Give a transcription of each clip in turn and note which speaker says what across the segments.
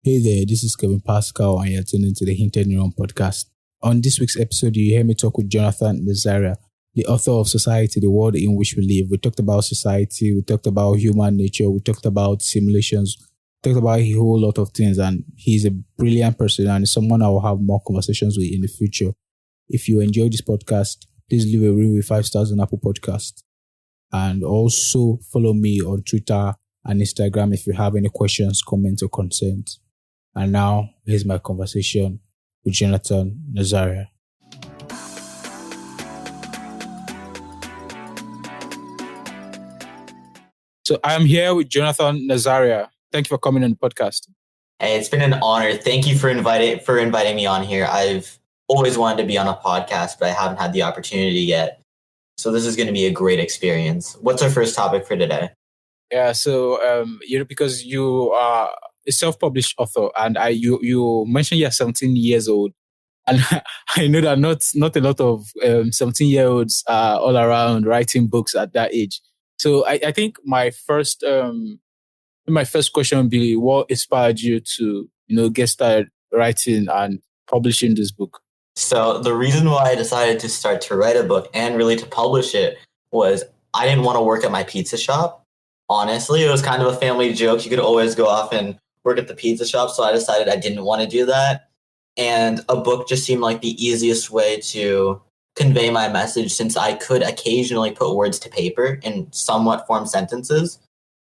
Speaker 1: Hey there, this is Kevin Pascal, and you're tuning into the Hinted Neuron podcast. On this week's episode, you hear me talk with Jonathon Nazario, the author of Society, the World in Which We Live. We talked about society, we talked about human nature, we talked about simulations, we talked about a whole lot of things, and he's a brilliant person and someone I will have more conversations with in the future. If you enjoy this podcast, please leave a review with 5 stars on Apple Podcast. And also follow me on Twitter and Instagram if you have any questions, comments, or concerns. And now, here's my conversation with Jonathon Nazario. So I'm here with Jonathon Nazario. Thank you for coming on the podcast.
Speaker 2: Hey, it's been an honor. Thank you for inviting me on here. I've always wanted to be on a podcast, but I haven't had the opportunity yet. So this is going to be a great experience. What's our first topic for today?
Speaker 1: Yeah, so because you are a self-published author, and you mentioned you're 17 years old, and I know that not a lot of 17-year-olds are all around writing books at that age. So I think my first question would be, what inspired you to get started writing and publishing this book?
Speaker 2: So the reason why I decided to start to write a book and really to publish it was I didn't want to work at my pizza shop. Honestly, it was kind of a family joke. You could always go off and work at the pizza shop. So I decided I didn't want to do that. And a book just seemed like the easiest way to convey my message, since I could occasionally put words to paper in somewhat formed sentences.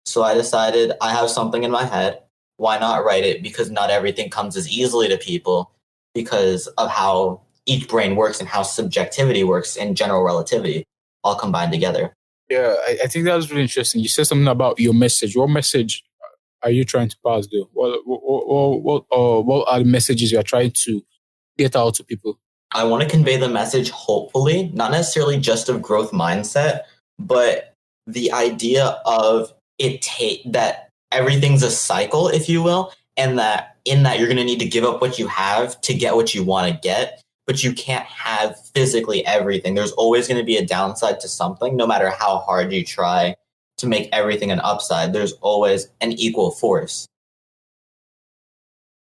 Speaker 2: So I decided I have something in my head. Why not write it? Because not everything comes as easily to people because of how each brain works and how subjectivity works and general relativity all combined together.
Speaker 1: Yeah, I think that was really interesting. You said something about your message. What message are you trying to pass, though? What are the messages you are trying to get out to people?
Speaker 2: I want to convey the message, hopefully, not necessarily just of growth mindset, but the idea of that everything's a cycle, if you will, and that in that you're going to need to give up what you have to get what you want to get. But you can't have physically everything. There's always going to be a downside to something, no matter how hard you try to make everything an upside. There's always an equal force.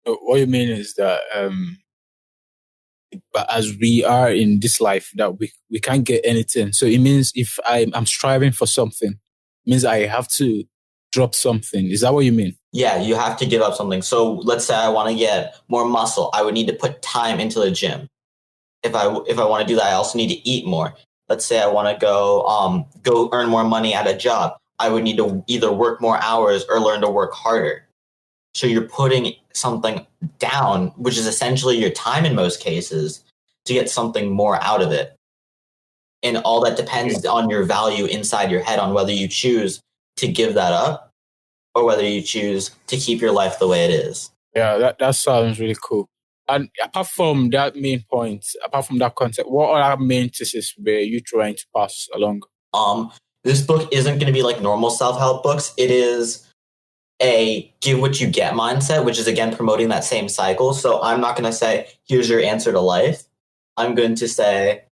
Speaker 1: What you mean is that, but as we are in this life, that we can't get anything. So it means if I'm striving for something, it means I have to drop something. Is that what you mean?
Speaker 2: Yeah, you have to give up something. So let's say I want to get more muscle. I would need to put time into the gym. If I want to do that, I also need to eat more. Let's say I want to go earn more money at a job. I would need to either work more hours or learn to work harder. So you're putting something down, which is essentially your time in most cases, to get something more out of it. And all that depends on your value inside your head, on whether you choose to give that up or whether you choose to keep your life the way it is.
Speaker 1: Yeah, that sounds really cool. And apart from that main point, apart from that concept, what other main thesis were you trying to pass along?
Speaker 2: This book isn't going to be like normal self-help books. It is a give what you get mindset, which is again promoting that same cycle. So I'm not going to say, here's your answer to life. I'm going to say,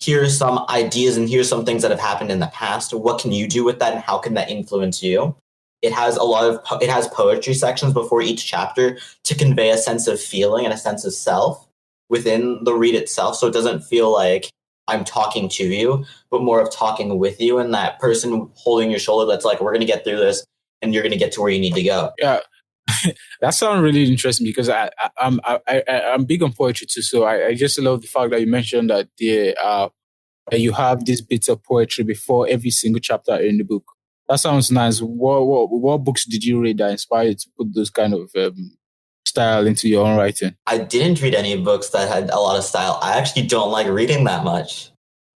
Speaker 2: here's some ideas and here's some things that have happened in the past. What can you do with that and how can that influence you? It has it has poetry sections before each chapter to convey a sense of feeling and a sense of self within the read itself. So it doesn't feel like I'm talking to you, but more of talking with you and that person holding your shoulder that's like, we're going to get through this and you're going to get to where you need to go.
Speaker 1: Yeah, that sounds really interesting because I'm big on poetry too. So I just love the fact that you mentioned that you have these bits of poetry before every single chapter in the book. That sounds nice. What books did you read that inspired you to put those kind of style into your own writing?
Speaker 2: I didn't read any books that had a lot of style. I actually don't like reading that much,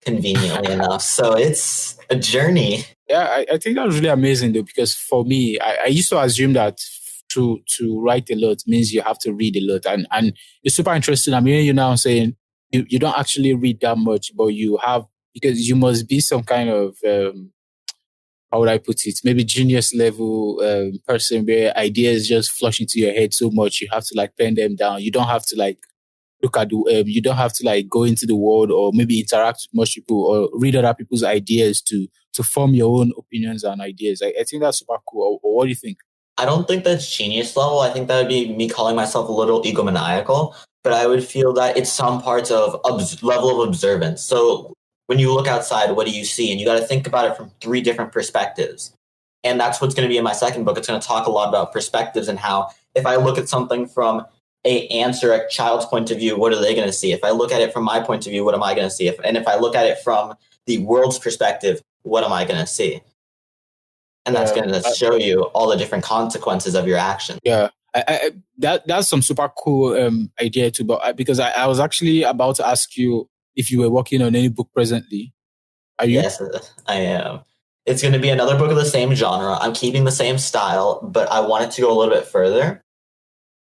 Speaker 2: conveniently enough. So it's a journey.
Speaker 1: Yeah, I think that was really amazing though, because for me, I used to assume that to write a lot means you have to read a lot. And it's super interesting. I'm hearing you now saying you don't actually read that much, but you have, because you must be some kind of how would I put it? Maybe genius level person where ideas just flush into your head so much you have to like pen them down. You don't have to like look at the you don't have to like go into the world or maybe interact with most people or read other people's ideas to form your own opinions and ideas. I think that's super cool. Or what do you think?
Speaker 2: I don't think that's genius level. I think that would be me calling myself a little egomaniacal, but I would feel that it's some parts of level of observance. So when you look outside, what do you see? And you got to think about it from three different perspectives. And that's what's going to be in my second book. It's going to talk a lot about perspectives and how if I look at something from a child's point of view, what are they going to see? If I look at it from my point of view, what am I going to see? And if I look at it from the world's perspective, what am I going to see? And that's going to show you all the different consequences of your action.
Speaker 1: Yeah, that's some super cool idea too. But because I was actually about to ask you if you were working on any book presently. Are you?
Speaker 2: Yes, I am. It's going to be another book of the same genre. I'm keeping the same style, but I want it to go a little bit further.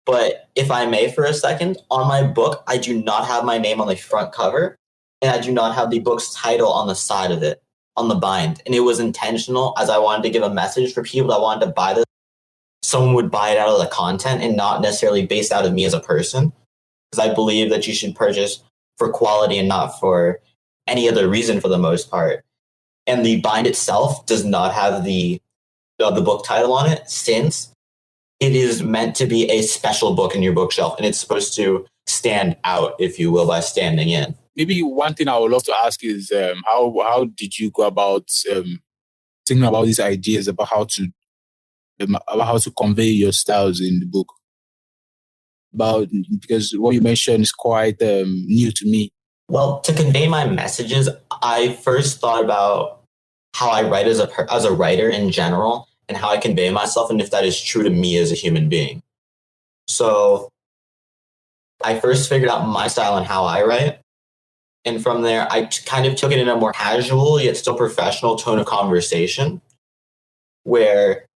Speaker 2: But if I may for a second, on my book, I do not have my name on the front cover, and I do not have the book's title on the side of it, on the bind. And it was intentional as I wanted to give a message for people that wanted to buy this. Someone would buy it out of the content and not necessarily based out of me as a person. Because I believe that you should purchase for quality and not for any other reason for the most part. And the bind itself does not have the book title on it, since it is meant to be a special book in your bookshelf, and it's supposed to stand out, if you will, by standing in.
Speaker 1: Maybe one thing I would love to ask is how did you go about thinking about these ideas about how to convey your styles in the book? Because what you mentioned is quite new to me.
Speaker 2: Well, to convey my messages, I first thought about how I write as a writer in general, and how I convey myself, and if that is true to me as a human being. So I first figured out my style and how I write. And from there, I kind of took it in a more casual yet still professional tone of conversation, where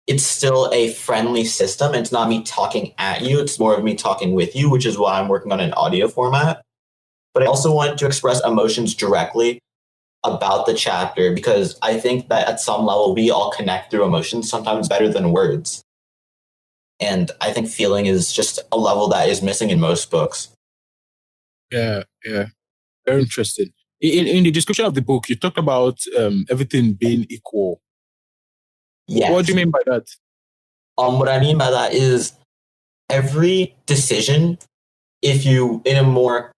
Speaker 2: it's still a friendly system. It's not me talking at you. It's more of me talking with you, which is why I'm working on an audio format. But I also wanted to express emotions directly about the chapter, because I think that at some level we all connect through emotions, sometimes better than words. And I think feeling is just a level that is missing in most books.
Speaker 1: Yeah. Very interesting. In the description of the book, you talked about everything being equal.
Speaker 2: Yes.
Speaker 1: What do you mean by that?
Speaker 2: What I mean by that is every decision, if you, in a more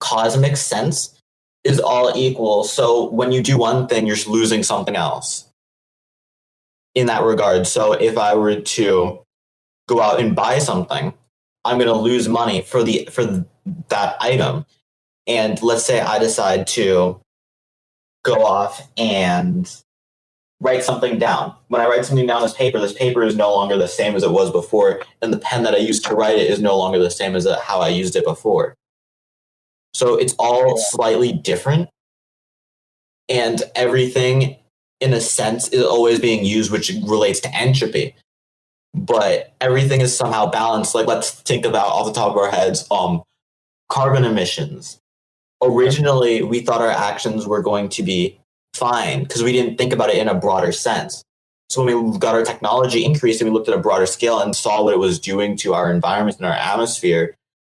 Speaker 2: cosmic sense, is all equal. So when you do one thing, you're losing something else in that regard. So if I were to go out and buy something, I'm going to lose money for that item. And let's say I decide to go off and write something down. When I write something down on this paper is no longer the same as it was before, and the pen that I used to write it is no longer the same as how I used it before. So it's all slightly different, and everything, in a sense, is always being used, which relates to entropy. But everything is somehow balanced. Like, let's think about, off the top of our heads, carbon emissions. Originally, we thought our actions were going to be fine because we didn't think about it in a broader sense. So when we got our technology increased and we looked at a broader scale and saw what it was doing to our environment and our atmosphere,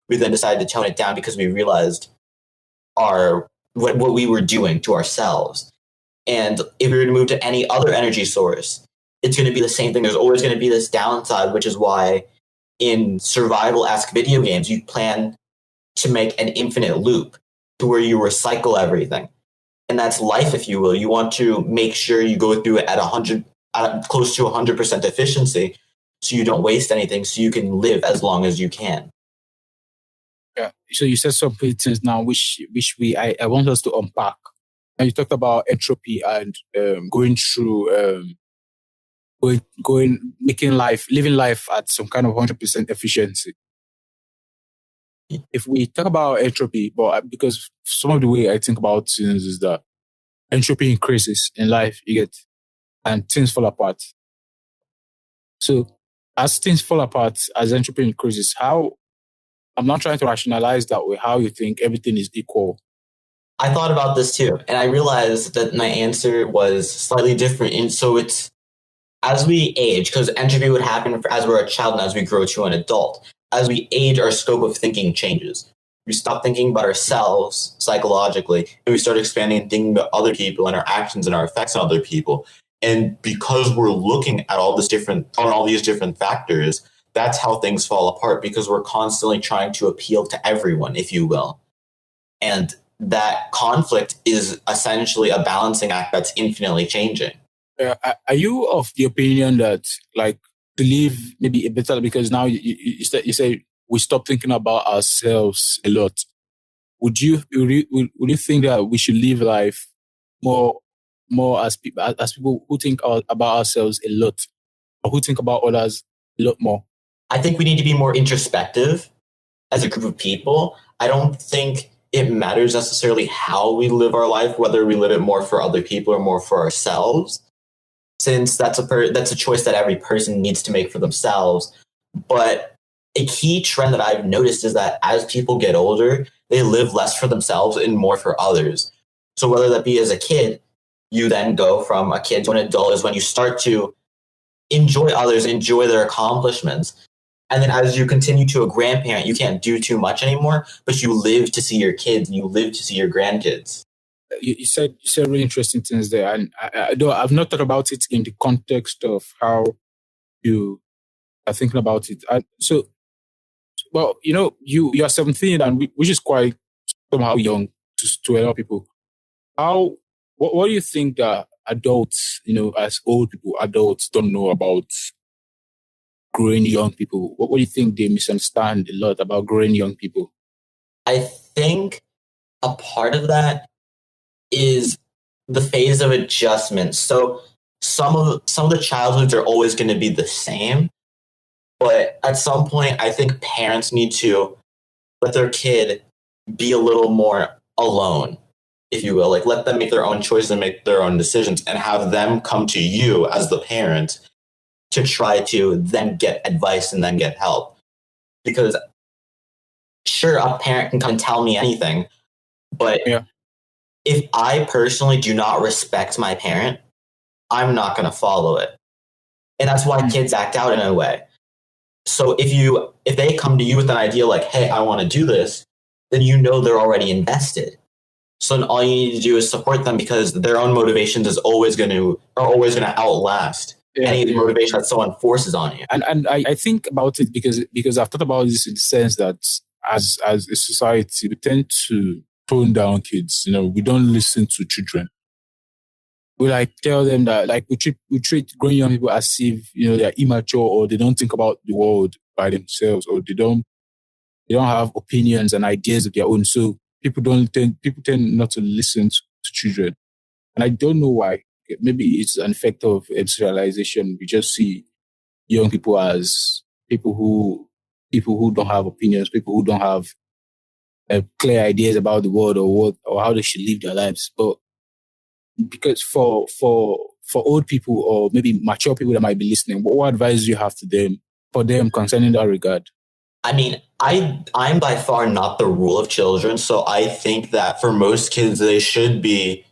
Speaker 2: we then decided to tone it down because we realized what we were doing to ourselves. And if we were to move to any other energy source, it's going to be the same thing. There's always going to be this downside, which is why in survival-esque video games, you plan to make an infinite loop to where you recycle everything. And that's life, if you will. You want to make sure you go through it at close to 100% efficiency, so you don't waste anything, so you can live as long as you can.
Speaker 1: Yeah. So you said some things now, which I want us to unpack. And you talked about entropy and going through, living life at some kind of 100% efficiency. If we talk about entropy, but because some of the way I think about things is that entropy increases in life, and things fall apart. So as things fall apart, as entropy increases, I'm not trying to rationalize that way, how you think everything is equal.
Speaker 2: I thought about this too, and I realized that my answer was slightly different. And so it's, as we age, because entropy would happen as we're a child and as we grow to an adult. As we age, our scope of thinking changes. We stop thinking about ourselves psychologically, and we start expanding and thinking about other people and our actions and our effects on other people. And because we're looking at all these different factors, that's how things fall apart, because we're constantly trying to appeal to everyone, if you will. And that conflict is essentially a balancing act that's infinitely changing.
Speaker 1: Are you of the opinion that, like, to live maybe a better, because now you say we stop thinking about ourselves a lot. Would you think that we should live life more as people who think about ourselves a lot, or who think about others a lot more?
Speaker 2: I think we need to be more introspective as a group of people. I don't think it matters necessarily how we live our life, whether we live it more for other people or more for ourselves, since that's a choice that every person needs to make for themselves. But a key trend that I've noticed is that as people get older, they live less for themselves and more for others. So whether that be as a kid, you then go from a kid to an adult is when you start to enjoy others, enjoy their accomplishments. And then as you continue to a grandparent, you can't do too much anymore, but you live to see your kids and you live to see your grandkids.
Speaker 1: You said really interesting things there, and though I've not thought about it in the context of how you are thinking about it. Well, you are 17, and which is quite somehow young to a lot of people. What do you think that adults, as old people, adults don't know about growing young people? What do you think they misunderstand a lot about growing young people?
Speaker 2: I think a part of that is the phase of adjustment. So some of the childhoods are always going to be the same, but at some point, I think parents need to let their kid be a little more alone, if you will. Like, let them make their own choices and make their own decisions, and have them come to you as the parent to try to then get advice and then get help. Because sure, a parent can come and tell me anything, but if I personally do not respect my parent, I'm not going to follow it. And that's why kids act out in a way. So if they come to you with an idea like, hey, I want to do this, then they're already invested. So then all you need to do is support them, because their own motivations are always going to outlast any of the motivation that someone forces on you.
Speaker 1: And I think about it because I've thought about this in the sense that as a society, we tend to tone down kids. We don't listen to children. We tell them that we treat growing young people as if they're immature, or they don't think about the world by themselves, or they don't have opinions and ideas of their own. So people tend not to listen to children, and I don't know why. Maybe it's an effect of industrialization. We just see young people as people who don't have opinions, people who don't have clear ideas about the world, or how they should live their lives. But because for old people, or maybe mature people that might be listening, what advice do you have for them concerning that regard?
Speaker 2: I mean, I'm by far not the rule of children, so I think that for most kids, they should be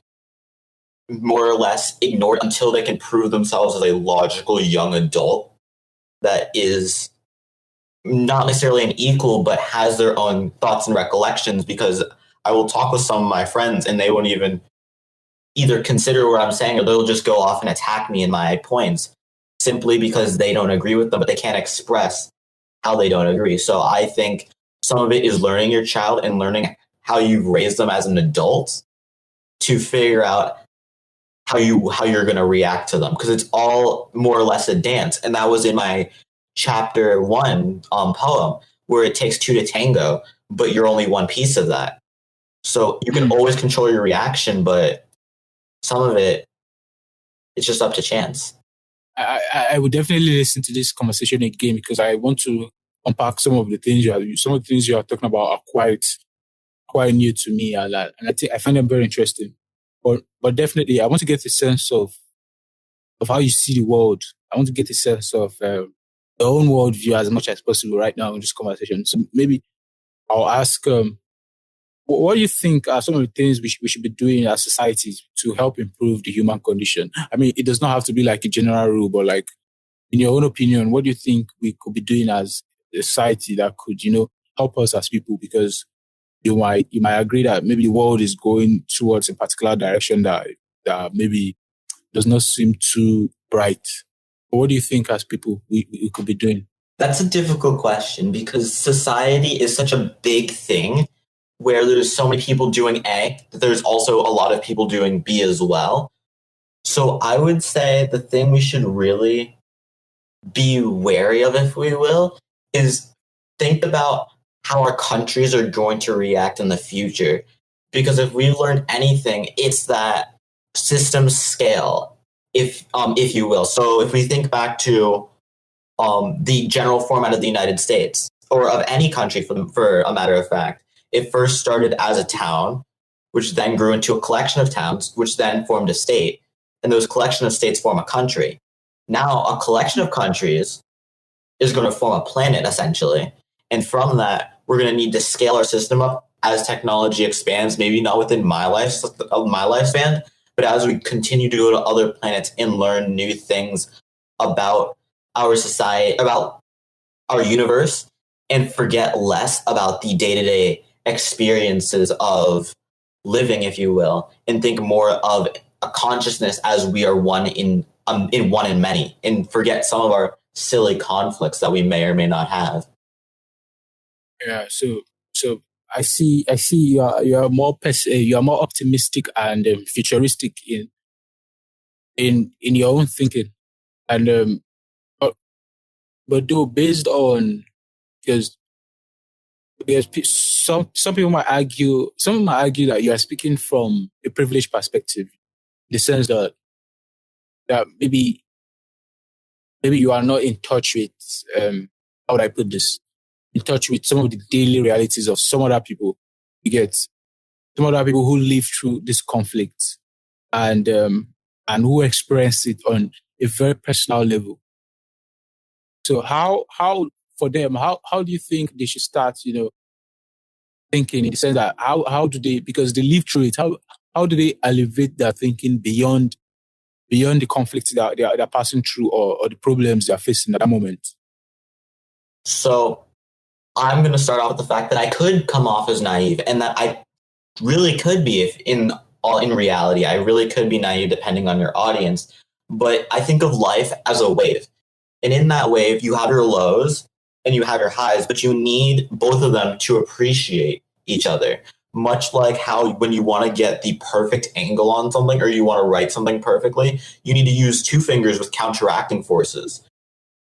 Speaker 2: more or less ignored until they can prove themselves as a logical young adult that is not necessarily an equal, but has their own thoughts and recollections. Because I will talk with some of my friends and they won't even either consider what I'm saying, or they'll just go off and attack me in my points simply because they don't agree with them, but they can't express how they don't agree. So I think some of it is learning your child and learning how you've raised them as an adult to figure out how you're going to react to them, because it's all more or less a dance. And that was in my chapter 1 poem, where it takes two to tango, but you're only one piece of that. So you can always control your reaction, but some of it's just up to chance.
Speaker 1: I would definitely listen to this conversation again, because I want to unpack some of the things you are talking about are quite new to me, and I think I find them very interesting. But definitely, I want to get a sense of how you see the world. I want to get a sense of your own worldview as much as possible right now in this conversation. So maybe I'll ask, what do you think are some of the things we should be doing as societies to help improve the human condition? I mean, it does not have to be like a general rule, but like, in your own opinion, what do you think we could be doing as a society that could, help us as people? Because you might agree that maybe the world is going towards a particular direction that maybe does not seem too bright. What do you think as people we could be doing?
Speaker 2: That's a difficult question because society is such a big thing where there's so many people doing A, that there's also a lot of people doing B as well. So I would say the thing we should really be wary of, if we will, is think about how our countries are going to react in the future. Because if we learned anything, it's that systems scale, if you will. So if we think back to the general format of the United States or of any country, for a matter of fact, it first started as a town, which then grew into a collection of towns, which then formed a state, and those collection of states form a country. Now, a collection of countries is going to form a planet essentially, and from that, we're going to need to scale our system up as technology expands. Maybe not within my lifespan, but as we continue to go to other planets and learn new things about our society, about our universe, and forget less about the day-to-day experiences of living, if you will, and think more of a consciousness as we are one in one in many, and forget some of our silly conflicts that we may or may not have.
Speaker 1: Yeah. So I see you are more optimistic and futuristic in your own thinking, and but though based on because some people might argue that you are speaking from a privileged perspective, in the sense that maybe you are not in touch with how would I put this, in touch with some of the daily realities of some other people. You get some other people who live through this conflict and who experience it on a very personal level. So how for them, how do you think they should start, thinking, in the sense that how do they, because they live through it, how do they elevate their thinking beyond the conflicts that they're passing through, or the problems they're facing at that moment?
Speaker 2: So I'm going to start off with the fact that I could come off as naive, and that I really could be, if in reality, I really could be naive depending on your audience. But I think of life as a wave. And in that wave, you have your lows and you have your highs, but you need both of them to appreciate each other. Much like how when you want to get the perfect angle on something, or you want to write something perfectly, you need to use two fingers with counteracting forces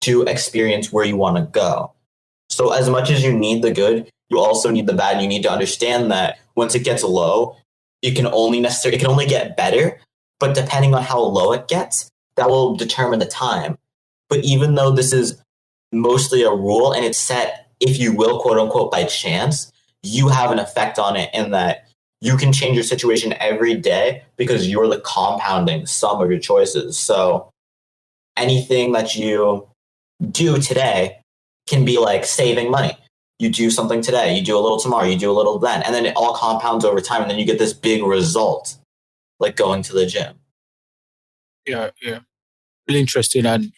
Speaker 2: to experience where you want to go. So as much as you need the good, you also need the bad. You need to understand that once it gets low, it can only get better, but depending on how low it gets, that will determine the time. But even though this is mostly a rule and it's set, if you will, quote unquote, by chance, you have an effect on it, in that you can change your situation every day because you're the compounding sum of your choices. So anything that you do today can be like saving money. You do something today, you do a little tomorrow, you do a little then, and then it all compounds over time, and then you get this big result, like going to the gym.
Speaker 1: Yeah, really interesting, and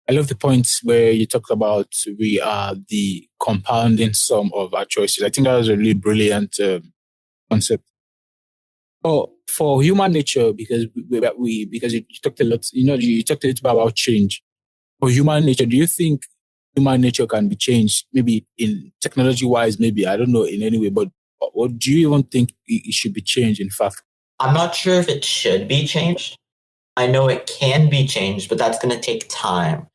Speaker 1: I love the points where you talked about we are the compounding sum of our choices. I think that was a really brilliant concept. For human nature, because because you talked a lot, you talked a little about change. For human nature, do you think human nature can be changed? Maybe in technology wise, maybe, I don't know, in any way, but what do you even think it should be changed? In fact,
Speaker 2: I'm not sure if it should be changed. I know it can be changed, but that's going to take time.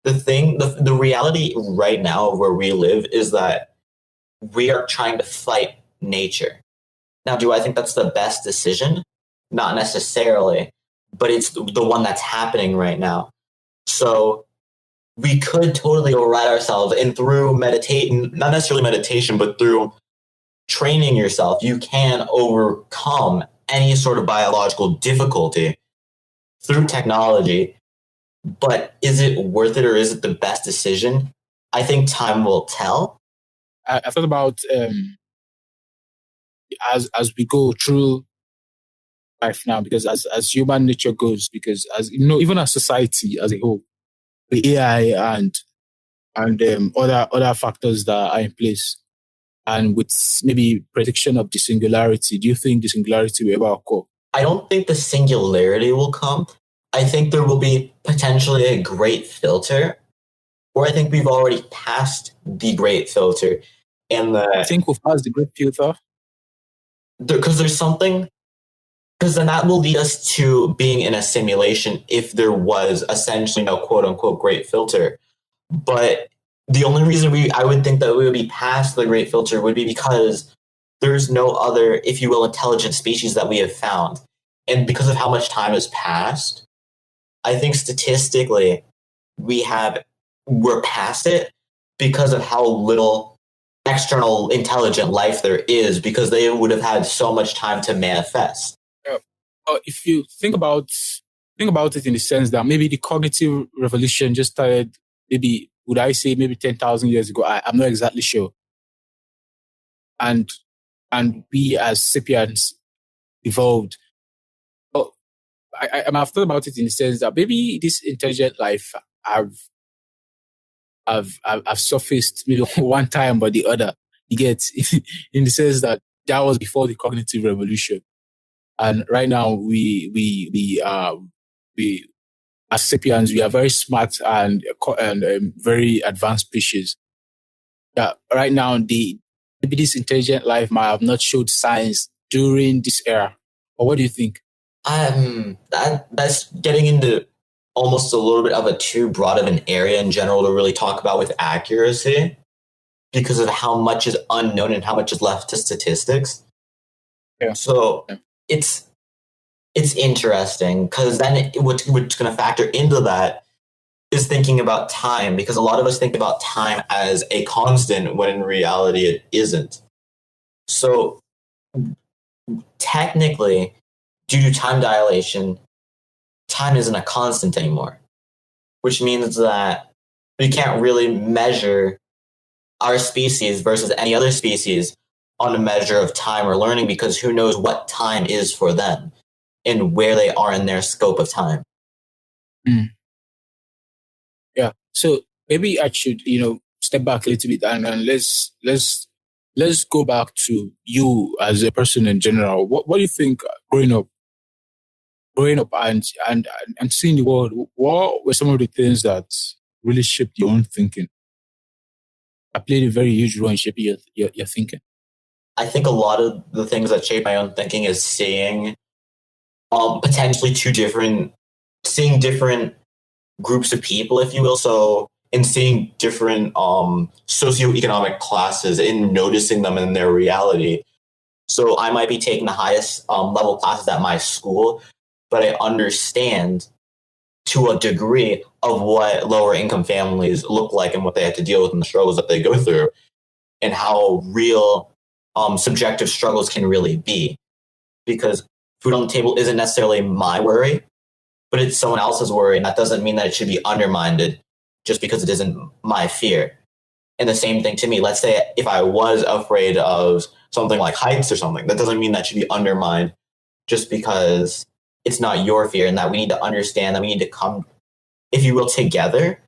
Speaker 2: The reality right now of where we live is that we are trying to fight nature. Now, do I think that's the best decision? Not necessarily, but it's the one that's happening right now. So we could totally override ourselves, and through meditation, not necessarily meditation, but through training yourself, you can overcome any sort of biological difficulty through technology. But is it worth it, or is it the best decision? I think time will tell.
Speaker 1: I thought about as we go through life now, because as human nature goes, because as even as society as a whole, the AI and other factors that are in place, and with maybe prediction of the singularity, do you think the singularity will ever occur?
Speaker 2: I don't think the singularity will come. I think there will be potentially a great filter, or I think we've already passed the great filter. And
Speaker 1: I think we've passed the great filter.
Speaker 2: Because there's something, because then that will lead us to being in a simulation if there was essentially no quote unquote great filter. But the only reason I would think that we would be past the great filter would be because there's no other, if you will, intelligent species that we have found. And because of how much time has passed, I think statistically we're past it because of how little external intelligent life there is, because they would have had so much time to manifest.
Speaker 1: Yeah. If you think about it in the sense that maybe the cognitive revolution just started, maybe would I say maybe 10,000 years ago? I'm not exactly sure. And we as sapiens evolved. But I've thought about it in the sense that maybe this intelligent life have surfaced maybe one time or the other. You get in the sense that was before the cognitive revolution, and right now we as sapiens we are very smart and very advanced species. Yeah, right now maybe this intelligent life might have not showed signs during this era. Or what do you think?
Speaker 2: That's getting into almost a little bit of a too broad of an area in general to really talk about with accuracy, because of how much is unknown and how much is left to statistics.
Speaker 1: Yeah.
Speaker 2: So it's interesting, because then what's going to factor into that is thinking about time, because a lot of us think about time as a constant when in reality it isn't. So technically, due to time dilation, time isn't a constant anymore, which means that we can't really measure our species versus any other species on a measure of time or learning, because who knows what time is for them and where they are in their scope of time.
Speaker 1: Mm. Yeah. So maybe I should, step back a little bit and let's go back to you as a person in general. What do you think growing up and seeing the world? What were some of the things that really shaped your own thinking? I played a very huge role in shaping your thinking.
Speaker 2: I think a lot of the things that shape my own thinking is seeing potentially seeing different groups of people, if you will. So, in seeing different socioeconomic classes and noticing them in their reality. So I might be taking the highest level classes at my school, but I understand to a degree of what lower income families look like and what they have to deal with and the struggles that they go through, and how real subjective struggles can really be. Because food on the table isn't necessarily my worry, but it's someone else's worry, and that doesn't mean that it should be undermined just because it isn't my fear. And the same thing to me, let's say if I was afraid of something like heights or something, that doesn't mean that should be undermined just because it's not your fear, and that we need to understand that we need to come, if you will, together.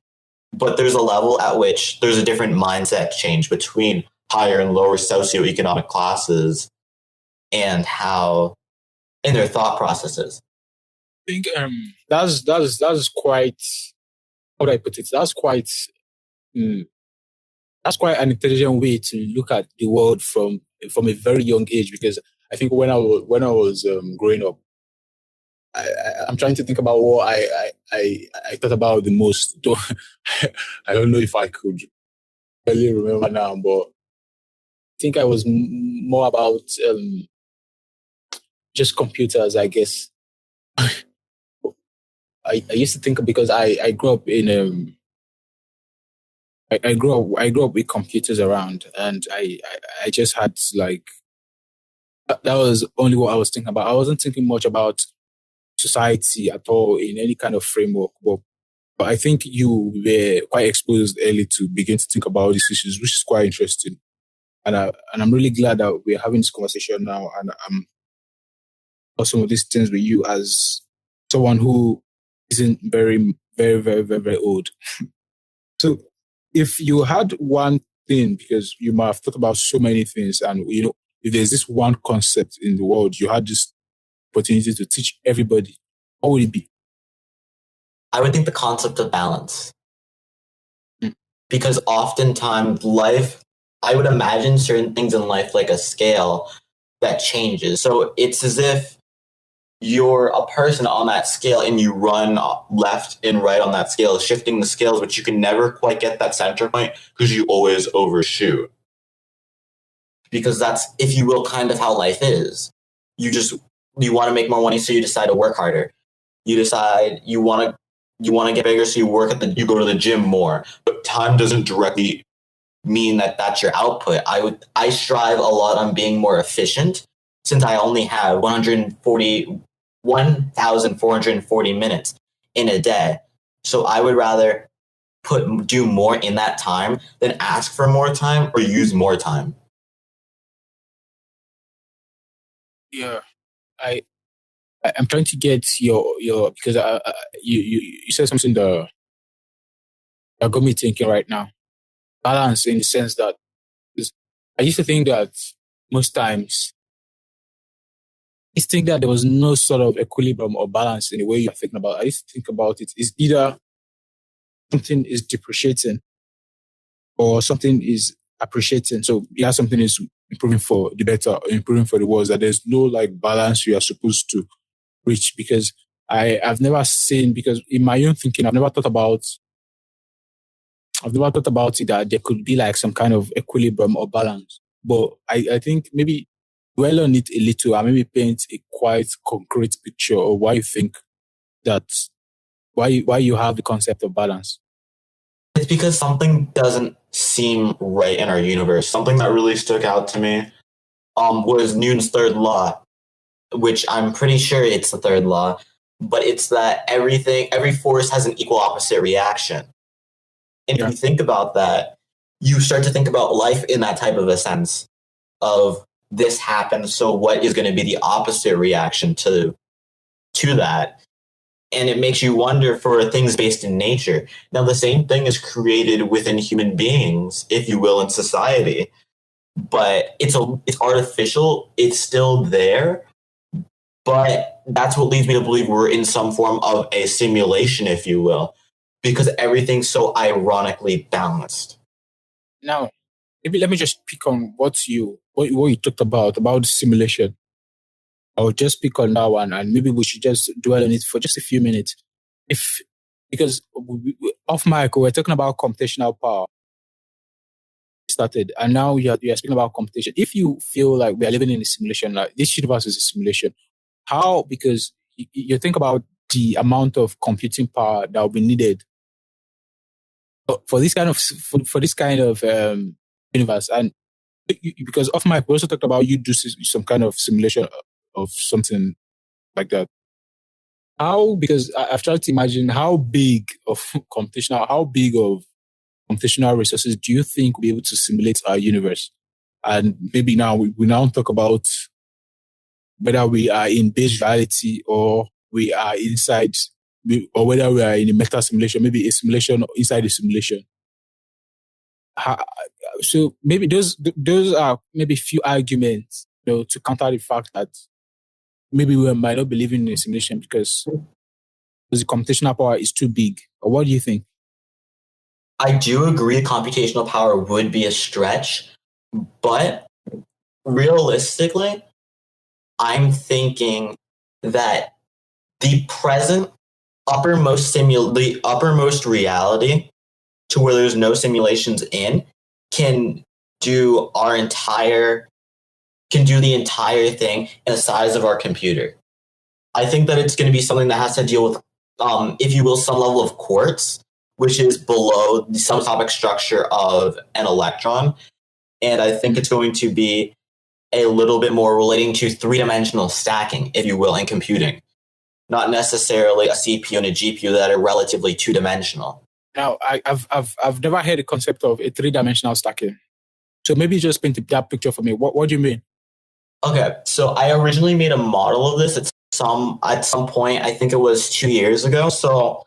Speaker 2: But there's a level at which there's a different mindset change between higher and lower socioeconomic classes and how in their thought processes.
Speaker 1: I think that's quite, how do I put it? That's quite an intelligent way to look at the world from a very young age. Because I think when I was growing up, I'm trying to think about what I thought about the most. I don't know if I could really remember now, but I think I was more about just computers, I guess. I used to think, because I grew up in I grew up with computers around, and I just had like that was only what I was thinking about. I wasn't thinking much about society at all in any kind of framework. But I think you were quite exposed early to begin to think about these issues, which is quite interesting. And I'm really glad that we're having this conversation now, and I'm about some of these things with you as someone who isn't very, very, very, very, very old. So if you had one thing, because you might have thought about so many things, and if there's this one concept in the world, you had this opportunity to teach everybody, what would it be?
Speaker 2: I would think the concept of balance.
Speaker 1: Mm.
Speaker 2: Because oftentimes life, I would imagine certain things in life like a scale that changes. So it's as if you're a person on that scale and you run left and right on that scale, shifting the scales, but you can never quite get that center point because you always overshoot. Because that's, if you will, kind of how life is. You want to make more money, so you decide to work harder. You decide you want to get bigger, so you go to the gym more. But time doesn't directly mean that that's your output. I strive a lot on being more efficient, since I only have 1,440 minutes in a day. So I would rather do more in that time than ask for more time or use more time.
Speaker 1: Yeah, I I'm trying to get your because you said something that got me thinking right now. Balance in the sense that I used to think that most times I used to think that there was no sort of equilibrium or balance in the way you're thinking about it. I used to think about it is either something is depreciating or something is appreciating. So yeah, something is improving for the better or improving for the worse. That there's no like balance you are supposed to reach because I've never seen because in my own thinking I've never thought about it that there could be like some kind of equilibrium or balance. But I think maybe dwell on it a little and maybe paint a quite concrete picture of why you think that why you have the concept of balance.
Speaker 2: It's because something doesn't seem right in our universe. Something that really stuck out to me was Newton's third law, which I'm pretty sure it's the third law, but it's that every force has an equal opposite reaction. And if you think about that, you start to think about life in that type of a sense of this happens, so what is going to be the opposite reaction to that? And it makes you wonder for things based in nature. Now, the same thing is created within human beings, if you will, in society, but it's artificial. It's still there, but that's what leads me to believe we're in some form of a simulation, if you will, because everything's so ironically balanced.
Speaker 1: Now, maybe let me just pick on what you talked about simulation. I'll just pick on that one, and maybe we should just dwell on it for just a few minutes. Because off mic we're talking about computational power started, and now you're speaking about computation. If you feel like we are living in a simulation, like this universe is a simulation, how? Because you think about the amount of computing power that will be needed for this kind of universe, and because off mic we also talked about you do some kind of simulation of something like that. How? Because I've tried to imagine how big of computational resources do you think we'll be able to simulate our universe? And maybe now we now talk about whether we are in base reality or we are inside, or whether we are in a meta simulation, maybe a simulation inside a simulation. So maybe those are maybe few arguments, to counter the fact that maybe we might not be living in a simulation because the computational power is too big. Or what do you think?
Speaker 2: I do agree computational power would be a stretch, but realistically, I'm thinking that the present the uppermost reality to where there's no simulations in can do the entire thing in the size of our computer. I think that it's going to be something that has to deal with, if you will, some level of quartz, which is below the subatomic structure of an electron. And I think it's going to be a little bit more relating to three-dimensional stacking, if you will, in computing. Not necessarily a CPU and a GPU that are relatively two-dimensional.
Speaker 1: Now, I've never heard the concept of a three-dimensional stacking. So maybe just paint that picture for me. What do you mean?
Speaker 2: Okay, so I originally made a model of this at some point. I think it was 2 years ago. So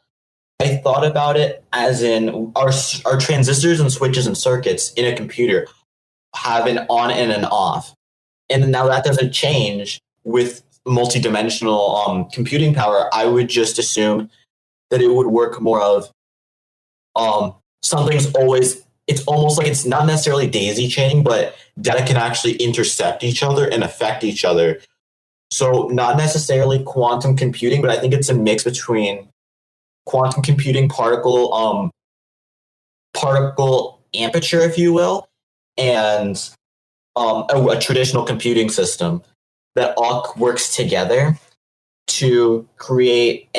Speaker 2: I thought about it as in our transistors and switches and circuits in a computer have an on and an off. And now that doesn't change with multidimensional computing power. I would just assume that it would work more of something's always, it's almost like it's not necessarily daisy chaining, but data can actually intersect each other and affect each other. So not necessarily quantum computing, but I think it's a mix between quantum computing, particle aperture, if you will, and a traditional computing system that all works together to create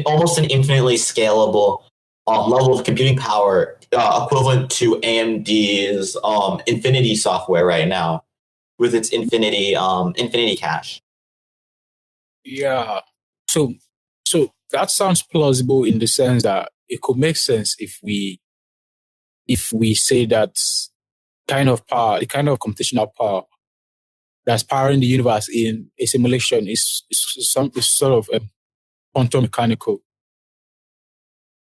Speaker 2: almost an infinitely scalable level of computing power, equivalent to AMD's Infinity software right now with its Infinity Cache.
Speaker 1: Yeah. So that sounds plausible in the sense that it could make sense if we say that kind of power, the kind of computational power that's powering the universe in a simulation is sort of quantum mechanical.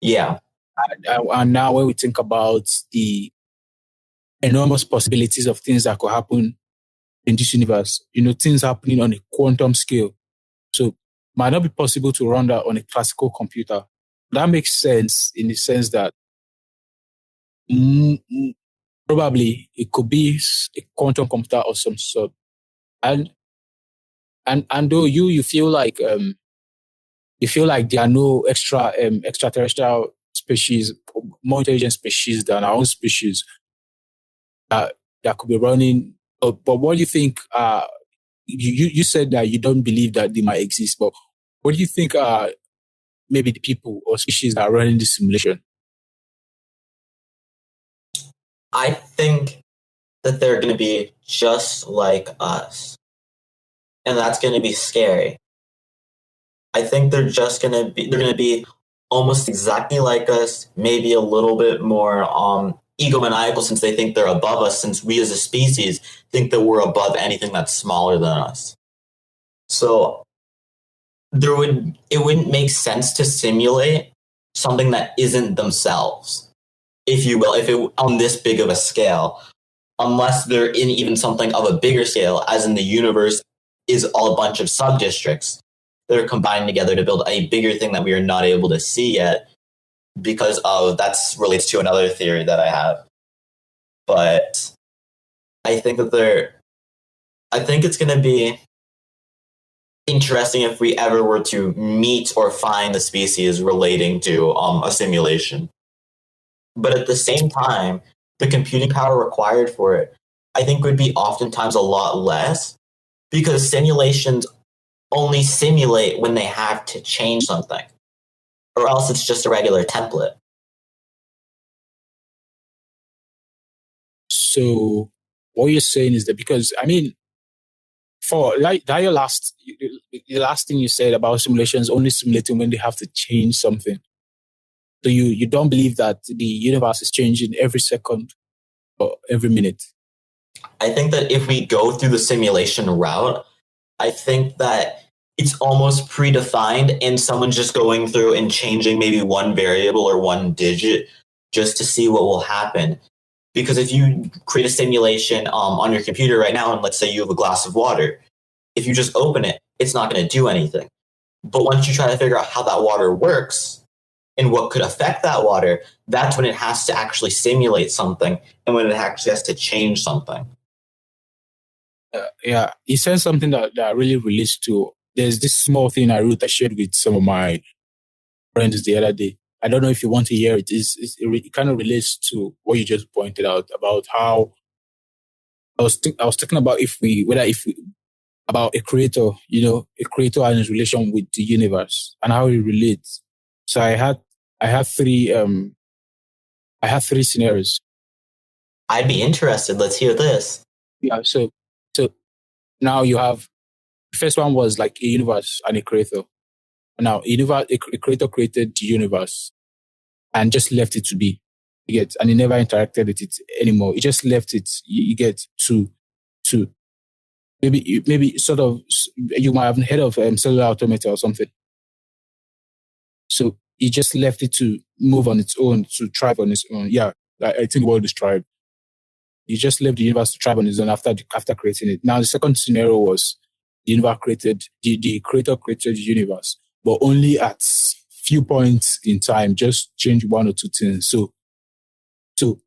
Speaker 2: Yeah.
Speaker 1: And now when we think about the enormous possibilities of things that could happen in this universe, things happening on a quantum scale. So it might not be possible to run that on a classical computer. That makes sense in the sense that probably it could be a quantum computer of some sort. And though you feel like there are no extraterrestrial species, more intelligent species than our own species that could be running. But what do you think? You said that you don't believe that they might exist, but what do you think are maybe the people or species that are running this simulation?
Speaker 2: I think that they're going to be just like us. And that's going to be scary. I think they're going to be almost exactly like us, maybe a little bit more egomaniacal since they think they're above us, since we as a species think that we're above anything that's smaller than us. So it wouldn't make sense to simulate something that isn't themselves, if you will, if it on this big of a scale, unless they're in even something of a bigger scale, as in the universe is all a bunch of sub-districts that are combined together to build a bigger thing that we are not able to see yet, because of that's relates to another theory that I have. But I think it's going to be interesting if we ever were to meet or find the species relating to a simulation. But at the same time, the computing power required for it, I think, would be oftentimes a lot less, because simulations only simulate when they have to change something, or else it's just a regular template.
Speaker 1: So what you're saying is that because for like that the last thing you said about simulations only simulating when they have to change something. So you don't believe that the universe is changing every second or every minute?
Speaker 2: I think that if we go through the simulation route, I think that it's almost predefined and someone's just going through and changing maybe one variable or one digit just to see what will happen. Because if you create a simulation on your computer right now, and let's say you have a glass of water, if you just open it, it's not going to do anything. But once you try to figure out how that water works and what could affect that water, that's when it has to actually simulate something and when it actually has to change something.
Speaker 1: Yeah, he said something that really relates to. There's this small thing I shared with some of my friends the other day. I don't know if you want to hear it. It kind of relates to what you just pointed out about how I was talking about about a creator, a creator and his relation with the universe and how he relates. So I had three scenarios.
Speaker 2: I'd be interested. Let's hear this.
Speaker 1: Yeah. So now you have the first one was like a universe and a creator. Now a creator created the universe and just left it to be. You get, and he never interacted with it anymore. He just left it. You get to maybe sort of, you might have heard of cellular automata or something. So he just left it to move on its own, to thrive on its own. Yeah, I think the world is thrive. He just left the universe to thrive on its own after creating it. Now the second scenario was the creator created the universe, but only at few points in time, just change one or two things. So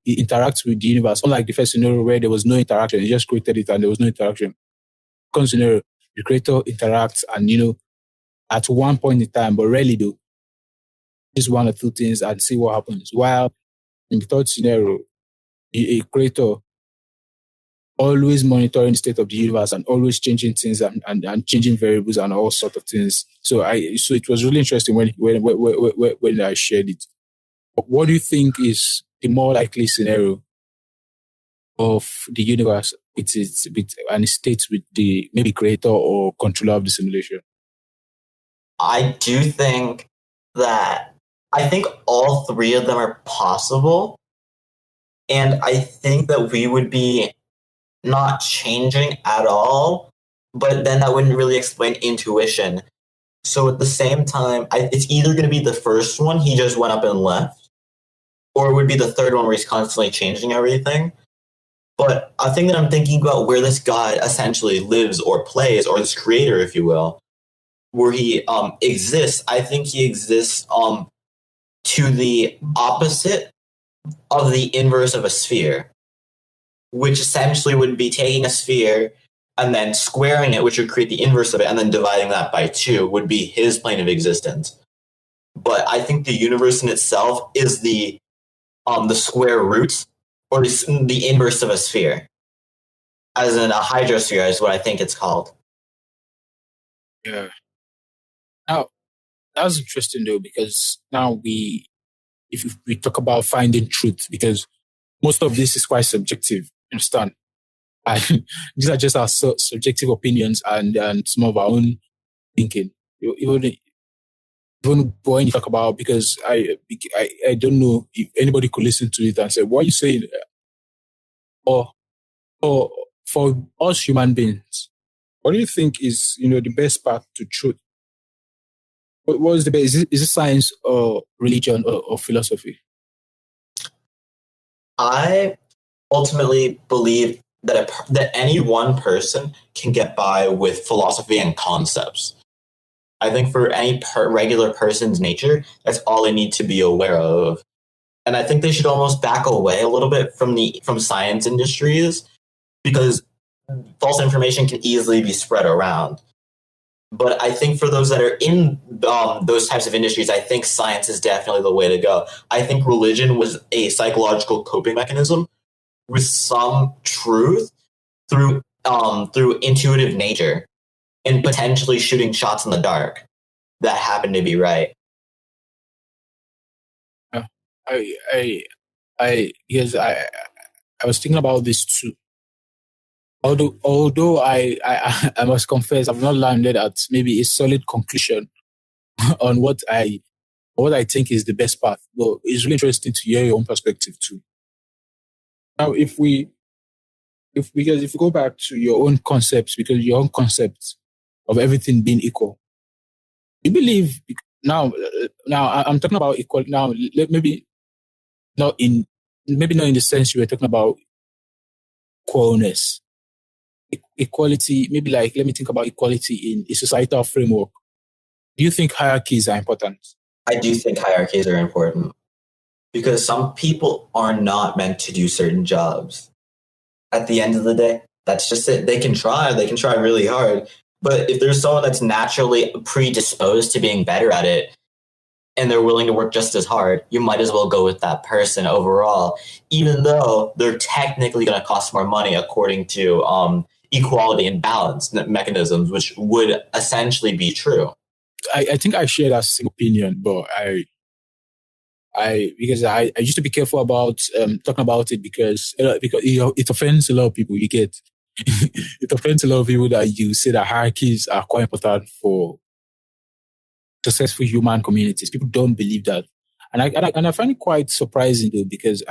Speaker 1: it interacts with the universe. Unlike the first scenario where there was no interaction, it just created it and there was no interaction. Second scenario, the creator interacts and, at one point in time, but rarely though, just one or two things and see what happens. While in the third scenario, a creator always monitoring the state of the universe and always changing things and changing variables and all sorts of things. So it was really interesting when I shared it. What do you think is the more likely scenario of the universe and its states with the maybe creator or controller of the simulation?
Speaker 2: I do think I think all three of them are possible. And I think that we would be not changing at all, but then that wouldn't really explain intuition. So at the same time, it's either going to be the first one, he just went up and left, or it would be the third one where he's constantly changing everything. But a thing that I'm thinking about where this god essentially lives or plays, or this creator, if you will, where he exists, I think he exists to the opposite of the inverse of a sphere, which essentially would be taking a sphere and then squaring it, which would create the inverse of it, and then dividing that by 2 would be his plane of existence. But I think the universe in itself is the square root, or the inverse of a sphere, as in a hydrosphere is what I think it's called.
Speaker 1: Yeah. Now, that's interesting though, because now if we talk about finding truth, because most of this is quite subjective, you understand? And these are just our subjective opinions and some of our own thinking. Even when you talk about, because I don't know if anybody could listen to it and say, what are you saying? Or for us human beings, what do you think is, the best path to truth? What is the best? Is it science or religion or philosophy?
Speaker 2: I ultimately believe that any one person can get by with philosophy and concepts. I think for any regular person's nature, that's all they need to be aware of. And I think they should almost back away a little bit from science industries, because false information can easily be spread around. But I think for those that are in those types of industries, I think science is definitely the way to go. I think religion was a psychological coping mechanism with some truth through intuitive nature and potentially shooting shots in the dark that happen to be right.
Speaker 1: Yes, I was thinking about this too. Although I must confess, I've not landed at maybe a solid conclusion on what I think is the best path. But it's really interesting to hear your own perspective too. Now, because if you go back to your own concepts, because your own concepts of everything being equal, you believe now. Now I'm talking about equal. Now maybe not in the sense you were talking about equalness, equality. Maybe like let me think about equality in a societal framework. Do you think hierarchies are important?
Speaker 2: I do think hierarchies are important because some people are not meant to do certain jobs. At the end of the day, that's just it. They can try really hard. But if there's someone that's naturally predisposed to being better at it and they're willing to work just as hard, you might as well go with that person overall, even though they're technically going to cost more money according to equality and balance mechanisms, which would essentially be true.
Speaker 1: I think I share that same opinion, but because I used to be careful about talking about it because it offends a lot of people. You get it offends a lot of people that you say that hierarchies are quite important for successful human communities. People don't believe that, and I find it quite surprising though, because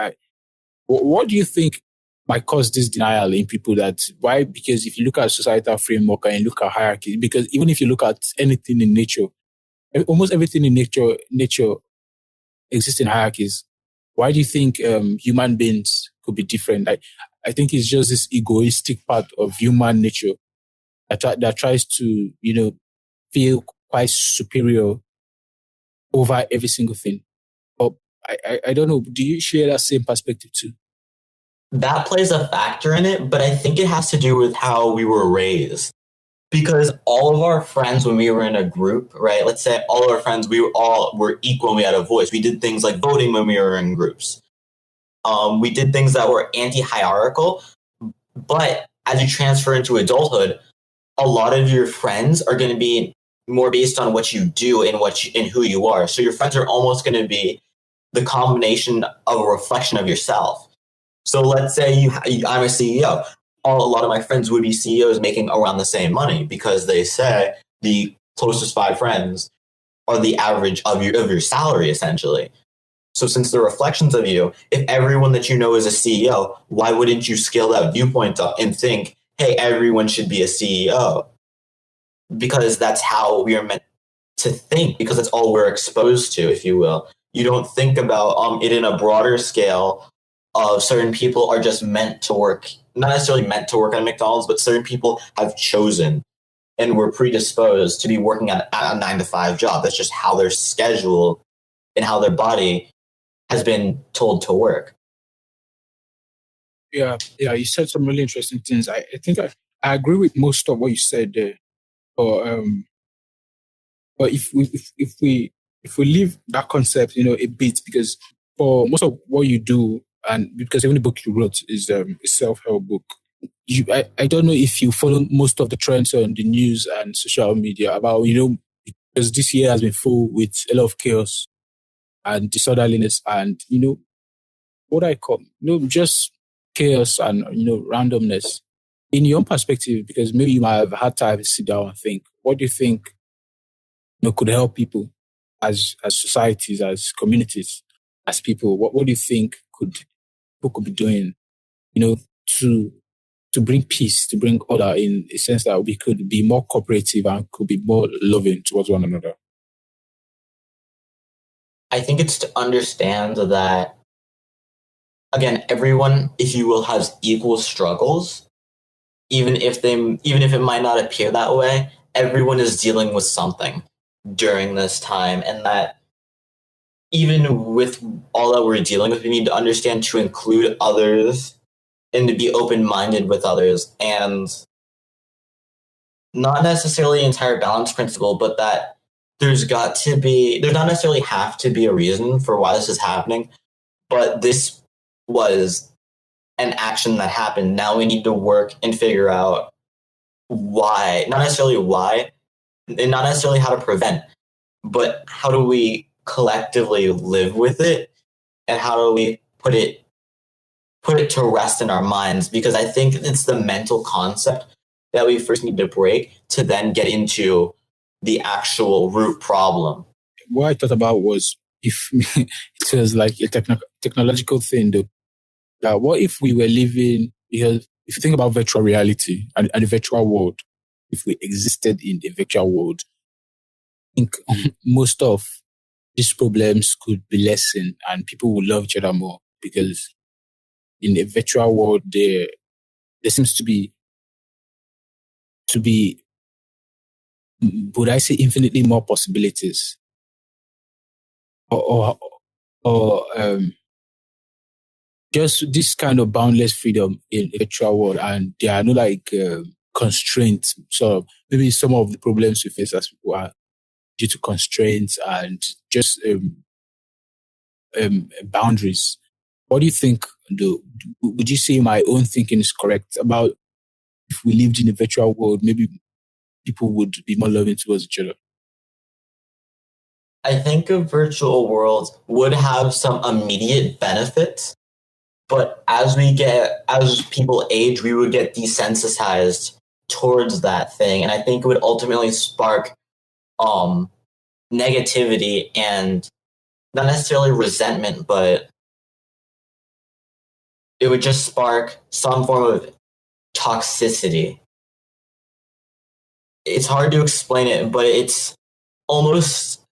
Speaker 1: what do you think might cause this denial in people? Why? Because if you look at societal framework and you look at hierarchy, because even if you look at anything in nature, almost everything in nature exist in hierarchies. Why do you think human beings could be different? I think it's just this egoistic part of human nature that tries to, feel quite superior over every single thing. But I don't know. Do you share that same perspective too?
Speaker 2: That plays a factor in it, but I think it has to do with how we were raised. Because all of our friends, when we were in a group, right? Let's say all of our friends, we all were equal and we had a voice. We did things like voting when we were in groups. We did things that were anti-hierarchical. But as you transfer into adulthood, a lot of your friends are going to be more based on what you do and and who you are. So your friends are almost going to be the combination of a reflection of yourself. So let's say I'm a CEO. A lot of my friends would be CEOs making around the same money because they say the closest five friends are the average of your salary, essentially. So since they're reflections of you, if everyone that you know is a CEO, why wouldn't you scale that viewpoint up and think, hey, everyone should be a CEO? Because that's how we are meant to think, because that's all we're exposed to, if you will. You don't think about it in a broader scale of certain people are just meant to work, not necessarily meant to work at McDonald's, but certain people have chosen and were predisposed to be working at a 9 to 5 job. That's just how their schedule and how their body has been told to work.
Speaker 1: Yeah, you said some really interesting things. I think I agree with most of what you said there. But if we leave that concept, a bit, because for most of what you do, and because even the book you wrote is a self-help book, I don't know if you follow most of the trends on the news and social media about, because this year has been full with a lot of chaos and disorderliness and, what I call, just chaos and, randomness. In your own perspective, because maybe you might have had time to sit down and think, what do you think could help people as societies, as communities, as people? What do you think people could be doing, to bring peace, to bring order, in a sense that we could be more cooperative and could be more loving towards one another?
Speaker 2: I think it's to understand that, again, everyone, if you will, has equal struggles, even if it might not appear that way. Everyone is dealing with something during this time, and that even with all that we're dealing with, we need to understand to include others and to be open-minded with others, and not necessarily entire balance principle, but that there's not necessarily have to be a reason for why this is happening, but this was an action that happened. Now we need to work and figure out why, and not necessarily how to prevent, but how do we collectively live with it, and how do we put it to rest in our minds? Because I think it's the mental concept that we first need to break to then get into the actual root problem.
Speaker 1: What I thought about was, if it was like a technological thing, though. What if we were living, because if you think about virtual reality and the virtual world, if we existed in the virtual world, I think most of these problems could be lessened and people would love each other more, because in a virtual world, there seems to be, would I say, infinitely more possibilities, or, just this kind of boundless freedom in a virtual world, and there are no constraints. So maybe some of the problems we face as people are due to constraints and just boundaries. What do you think? Would you say my own thinking is correct about, if we lived in a virtual world, maybe people would be more loving towards each other?
Speaker 2: I think a virtual world would have some immediate benefits, but as people age, we would get desensitized towards that thing, and I think it would ultimately spark negativity and not necessarily resentment, but it would just spark some form of toxicity. It's hard to explain it, but it's almost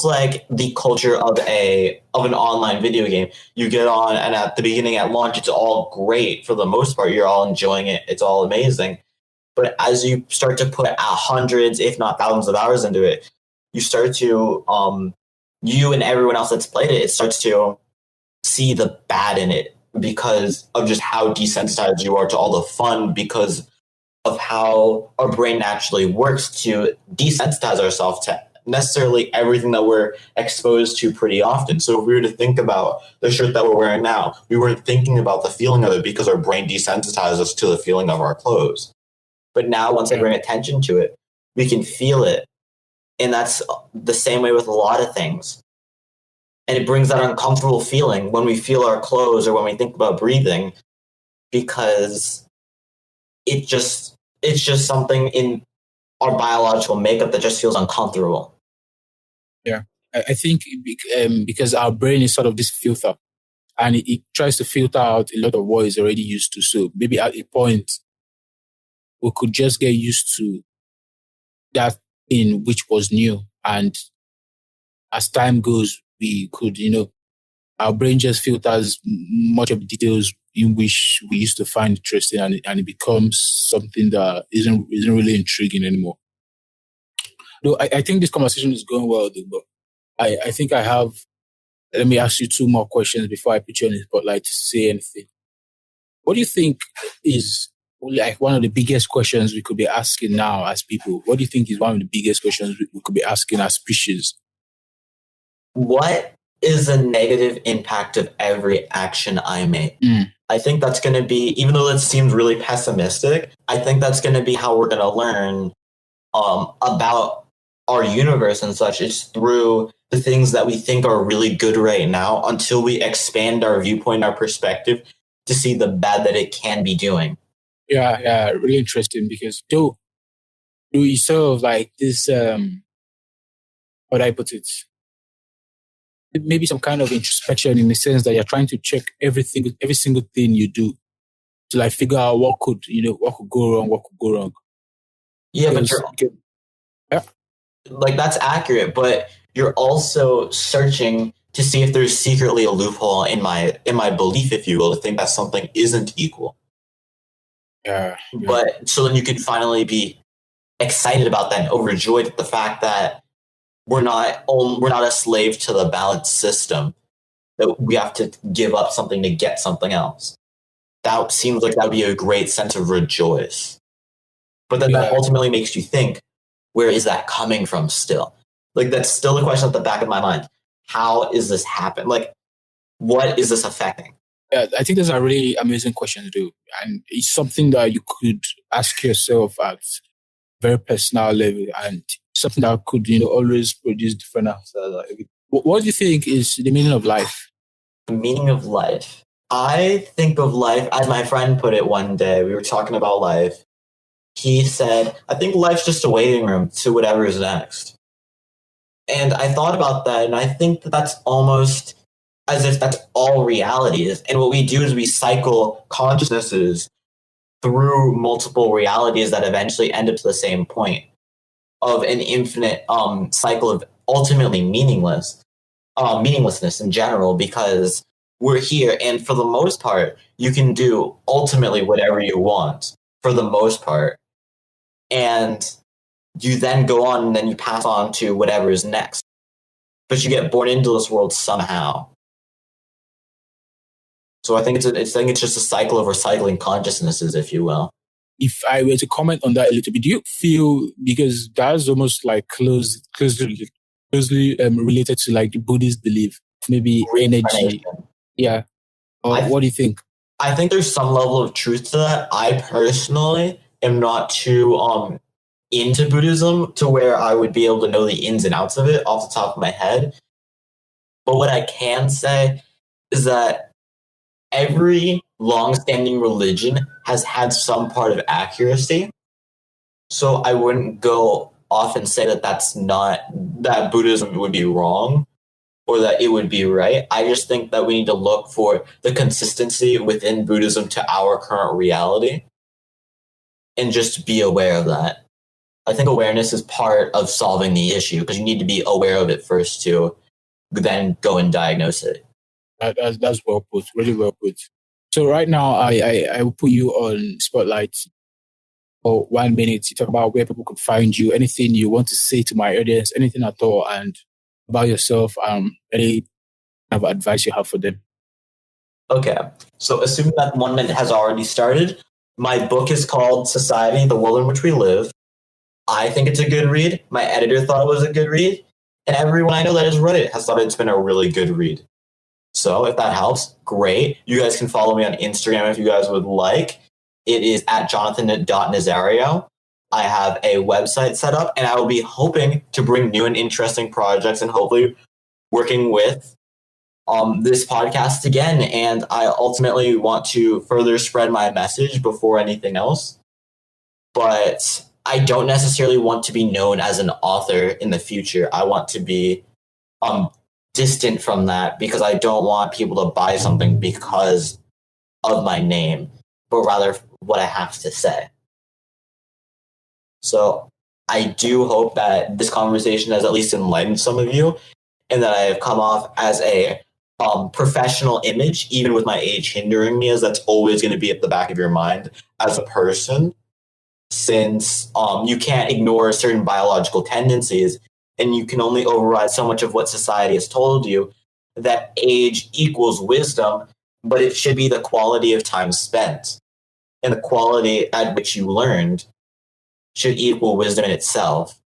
Speaker 2: like the culture of an online video game. You get on, and at the beginning, at launch, it's all great for the most part. You're all enjoying it. It's all amazing. But as you start to put hundreds, if not thousands of hours into it, you start to, you and everyone else that's played it, it starts to see the bad in it because of just how desensitized you are to all the fun, because of how our brain naturally works to desensitize ourselves to necessarily everything that we're exposed to pretty often. So if we were to think about the shirt that we're wearing now, we weren't thinking about the feeling of it because our brain desensitized us to the feeling of our clothes. But now once I bring attention to it, we can feel it. And that's the same way with a lot of things. And it brings that uncomfortable feeling when we feel our clothes or when we think about breathing, because it's just something in our biological makeup that just feels uncomfortable.
Speaker 1: Yeah, I think because our brain is sort of this filter, and it tries to filter out a lot of what it's already used to. So maybe at a point, we could just get used to that thing which was new. And as time goes, we could, our brain just filters much of the details in which we used to find interesting, and it becomes something that isn't really intriguing anymore. Though I think this conversation is going well, though, but I think I have, let me ask you two more questions before I put you on the spotlight to say anything. What do you think is like one of the biggest questions we could be asking now as people? What do you think is one of the biggest questions we could be asking as species?
Speaker 2: What is the negative impact of every action I make? I think that's going to be, even though that seems really pessimistic, I think that's going to be how we're going to learn about our universe and such. It's through the things that we think are really good right now until we expand our viewpoint, our perspective to see the bad that it can be doing.
Speaker 1: Yeah, really interesting, because do you sort of like this, what I put it, maybe some kind of introspection in the sense that you're trying to check every single thing you do to like figure out what could go wrong.
Speaker 2: Yeah, but like that's accurate, but you're also searching to see if there's secretly a loophole in my belief, if you will, to think that something isn't equal.
Speaker 1: Yeah.
Speaker 2: But so then you can finally be excited about that and overjoyed at the fact that we're not a slave to the balanced system, that we have to give up something to get something else. That seems like that would be a great sense of rejoice. But then that ultimately makes you think, where is that coming from still? Like, that's still the question at the back of my mind. How is this happen? Like, what is this affecting?
Speaker 1: Yeah, I think those are really amazing questions to do. And it's something that you could ask yourself at very personal level, and something that could, always produce different answers. What do you think is the meaning of life?
Speaker 2: The meaning of life. I think of life, as my friend put it one day, we were talking about life. He said, I think life's just a waiting room to whatever is next. And I thought about that, and I think that that's almost as if that's all reality is. And what we do is we cycle consciousnesses through multiple realities that eventually end up to the same point of an infinite cycle of ultimately meaninglessness in general, because we're here, and for the most part, you can do ultimately whatever you want for the most part. And you then go on and then you pass on to whatever is next. But you get born into this world somehow. So I think it's just a cycle of recycling consciousnesses, if you will.
Speaker 1: If I were to comment on that a little bit, do you feel, because that's almost like closely related to like the Buddhist belief, maybe energy? Yeah. Or what do you think?
Speaker 2: I think there's some level of truth to that. I personally am not too into Buddhism to where I would be able to know the ins and outs of it off the top of my head. But what I can say is that every long-standing religion has had some part of accuracy. So I wouldn't go off and say that that Buddhism would be wrong or that it would be right. I just think that we need to look for the consistency within Buddhism to our current reality and just be aware of that. I think awareness is part of solving the issue, because you need to be aware of it first to then go and diagnose it.
Speaker 1: That's well put, really well put. So right now, I will put you on spotlight for 1 minute. You talk about where people could find you, anything you want to say to my audience, anything at all, and about yourself, any kind of advice you have for them.
Speaker 2: Okay, so assuming that 1 minute has already started, my book is called Society, the World in Which We Live. I think it's a good read. My editor thought it was a good read. And everyone I know that has read it has thought it's been a really good read. So if that helps, great. You guys can follow me on Instagram if you guys would like. It is at Jonathon.Nazario. I have a website set up, and I will be hoping to bring new and interesting projects and hopefully working with this podcast again. And I ultimately want to further spread my message before anything else. But I don't necessarily want to be known as an author in the future. I want to be distant from that because I don't want people to buy something because of my name, but rather what I have to say. So I do hope that this conversation has at least enlightened some of you and that I have come off as a professional image, even with my age hindering me, as that's always going to be at the back of your mind as a person, since you can't ignore certain biological tendencies and you can only override so much of what society has told you, that age equals wisdom, but it should be the quality of time spent. And the quality at which you learned should equal wisdom in itself.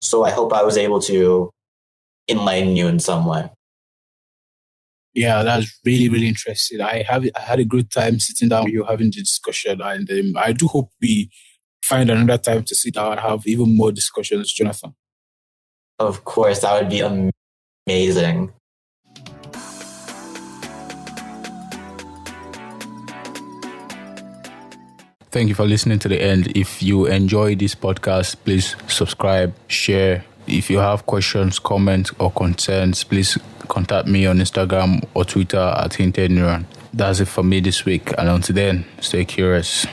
Speaker 2: So I hope I was able to enlighten you in some way.
Speaker 1: Yeah, that's really, really interesting. I had a good time sitting down with you having the discussion, and I do hope we find another time to sit down and have even more discussions, Jonathon.
Speaker 2: Of course, that would be amazing.
Speaker 1: Thank you for listening to the end. If you enjoy this podcast, please subscribe, share. If you have questions, comments, or concerns, please contact me on Instagram or Twitter at Hinted Neuron. That's it for me this week. And until then, stay curious.